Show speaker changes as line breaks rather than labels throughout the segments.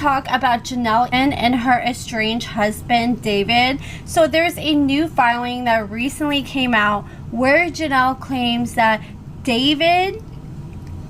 talk about Jenelle and her estranged husband, David. So there's a new filing that recently came out where Jenelle claims that David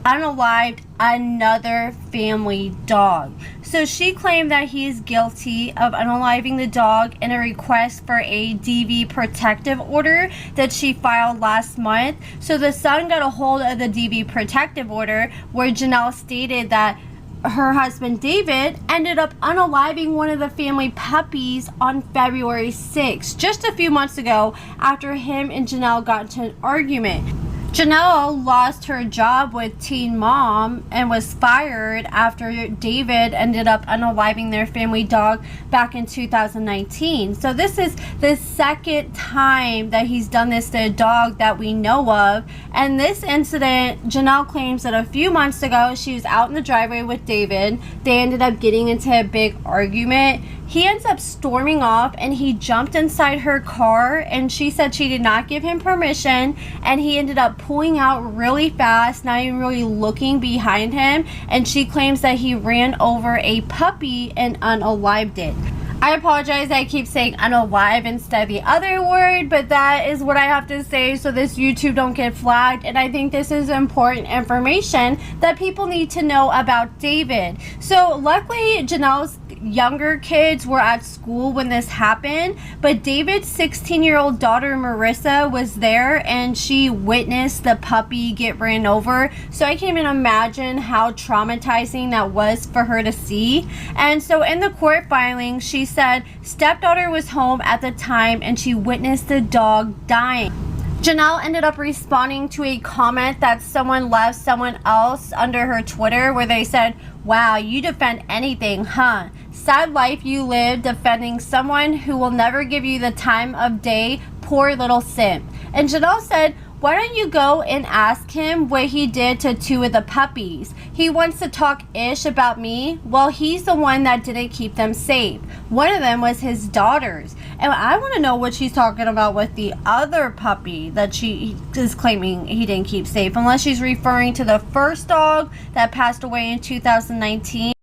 unalived another family dog. So she claimed that he is guilty of unaliving the dog in a request for a DV protective order that she filed last month. So the Sun got a hold of the DV protective order where Jenelle stated that her husband David ended up unaliving one of the family puppies on February 6th, just a few months ago, after him and Jenelle got into an argument. Jenelle lost her job with Teen Mom and was fired after David ended up unaliving their family dog back in 2019. So this is the second time that he's done this to a dog that we know of. And this incident, Jenelle claims that a few months ago, she was out in the driveway with David. They ended up getting into a big argument. He ends up storming off and he jumped inside her car, and she said she did not give him permission, and he ended up pulling out really fast, not even really looking behind him, and she claims that he ran over a puppy and unalived it. I apologize, I keep saying unalive instead of the other word, but that is what I have to say so this YouTube don't get flagged. And I think this is important information that people need to know about David. So luckily Jenelle's younger kids were at school when this happened, but David's 16-year-old daughter Marissa was there and she witnessed the puppy get ran over. So I can't even imagine how traumatizing that was for her to see. And so in the court filing, she said stepdaughter was home at the time and she witnessed the dog dying. Jenelle ended up responding to a comment that someone left someone else under her Twitter where they said, "Wow, you defend anything, huh? Sad life you live defending someone who will never give you the time of day, poor little simp." And Jenelle said, "Why don't you go and ask him what he did to two of the puppies? He wants to talk ish about me. Well, he's the one that didn't keep them safe. One of them was his daughter's." And I want to know what she's talking about with the other puppy that she is claiming he didn't keep safe, unless she's referring to the first dog that passed away in 2019.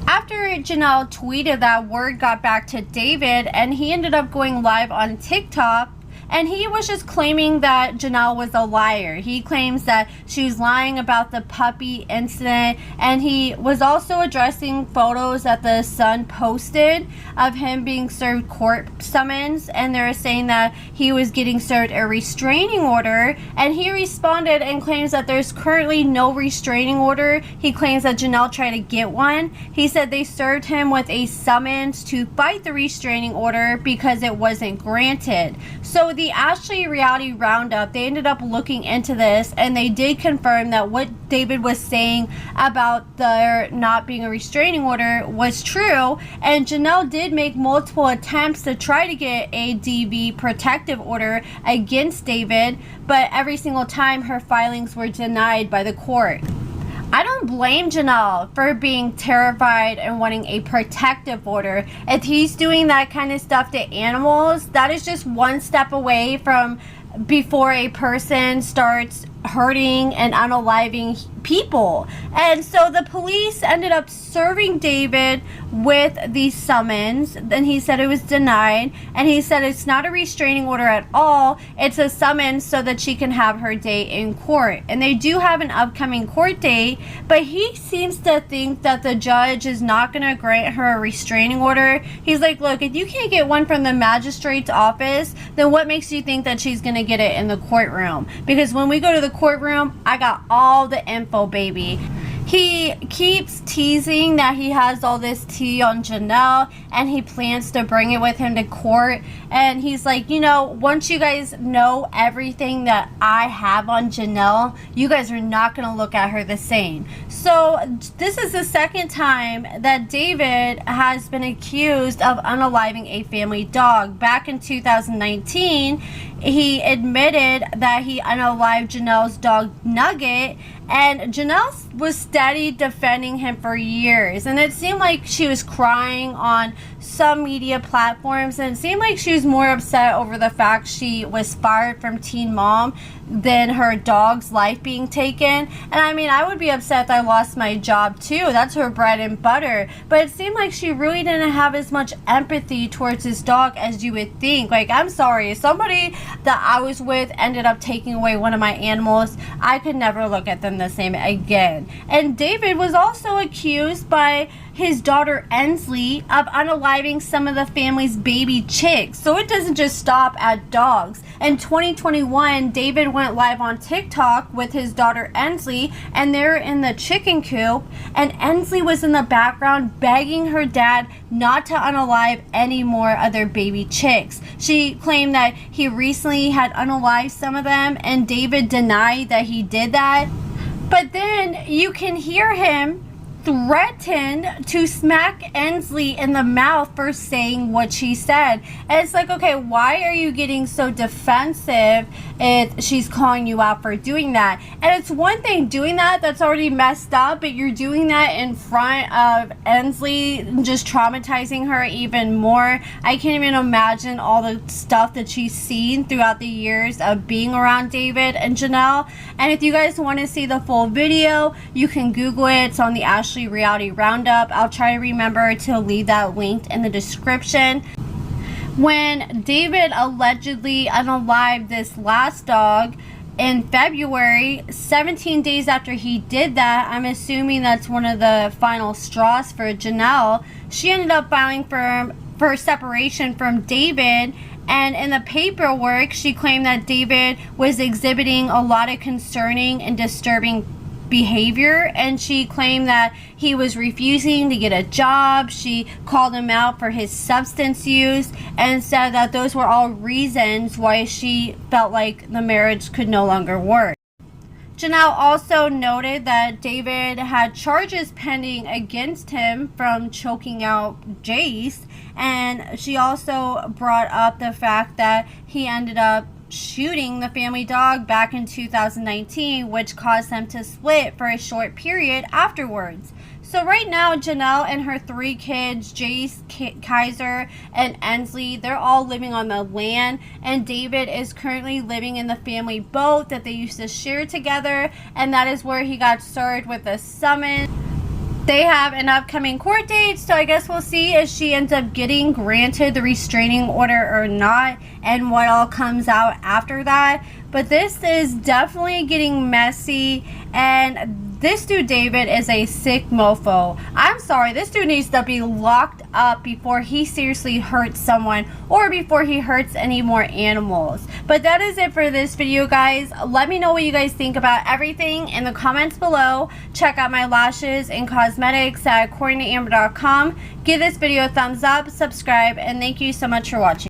After Jenelle tweeted that, word got back to David and he ended up going live on TikTok. And he was just claiming that Jenelle was a liar. He claims that she was lying about the puppy incident. And he was also addressing photos that the Sun posted of him being served court summons. And they're saying that he was getting served a restraining order. And he responded and claims that there's currently no restraining order. He claims that Jenelle tried to get one. He said they served him with a summons to fight the restraining order because it wasn't granted. So the Ashley Reality Roundup, they ended up looking into this and they did confirm that what David was saying about there not being a restraining order was true. And Jenelle did make multiple attempts to try to get a DV protective order against David, but every single time her filings were denied by the court. I don't blame Jenelle for being terrified and wanting a protective order. If he's doing that kind of stuff to animals, that is just one step away from before a person starts hurting and unaliving people. And so the police ended up serving David with the summons. Then he said it was denied, and he said it's not a restraining order at all, it's a summons so that she can have her day in court. And they do have an upcoming court date, but he seems to think that the judge is not going to grant her a restraining order. He's like, look, if you can't get one from the magistrate's office, then what makes you think that she's going to get it in the courtroom? Because when we go to the courtroom, I got all the info, baby. He keeps teasing that he has all this tea on Jenelle and he plans to bring it with him to court. And he's like, you know, once you guys know everything that I have on Jenelle, you guys are not going to look at her the same. So this is the second time that David has been accused of unaliving a family dog. Back in 2019, he admitted that he unalived Janelle's dog Nugget, and Jenelle was steady defending him for years, and it seemed like she was crying on some media platforms, and it seemed like she was more upset over the fact she was fired from Teen Mom than her dog's life being taken. And I mean, I would be upset if I lost my job too. That's her bread and butter. But it seemed like she really didn't have as much empathy towards this dog as you would think. Like, I'm sorry, if somebody that I was with ended up taking away one of my animals, I could never look at them the same again. And David was also accused by his daughter Ensley of unaliving some of the family's baby chicks. So it doesn't just stop at dogs. In 2021, David went live on TikTok with his daughter Ensley, and they're in the chicken coop, and Ensley was in the background begging her dad not to unalive any more of their baby chicks. She claimed that he recently had unalived some of them, and David denied that he did that. But then you can hear him threatened to smack Ensley in the mouth for saying what she said. And it's like, okay, why are you getting so defensive if she's calling you out for doing that? And it's one thing doing that, that's already messed up, but you're doing that in front of Ensley, just traumatizing her even more. I can't even imagine all the stuff that she's seen throughout the years of being around David and Jenelle. And if you guys want to see the full video, you can Google it. It's on the Ashley Reality Roundup. I'll try to remember to leave that linked in the description. When David allegedly unalived this last dog in February, 17 days after he did that, I'm assuming that's one of the final straws for Jenelle, she ended up filing for separation from David. And in the paperwork, she claimed that David was exhibiting a lot of concerning and disturbing behavior, and she claimed that he was refusing to get a job. She called him out for his substance use and said that those were all reasons why she felt like the marriage could no longer work. Jenelle also noted that David had charges pending against him from choking out Jace, and she also brought up the fact that he ended up shooting the family dog back in 2019, which caused them to split for a short period afterwards. So right now, Jenelle and her 3 kids, Jace, Kaiser, and Ensley, they're all living on the land, and David is currently living in the family boat that they used to share together, and that is where he got served with a summons. They have an upcoming court date, so I guess we'll see if she ends up getting granted the restraining order or not, and what all comes out after that. But this is definitely getting messy, and this dude David is a sick mofo. I'm sorry, this dude needs to be locked up before he seriously hurts someone, or before he hurts any more animals. But that is it for this video, guys. Let me know what you guys think about everything in the comments below. Check out my lashes and cosmetics at AccordingtoAmber.com. Give this video a thumbs up, subscribe, and thank you so much for watching.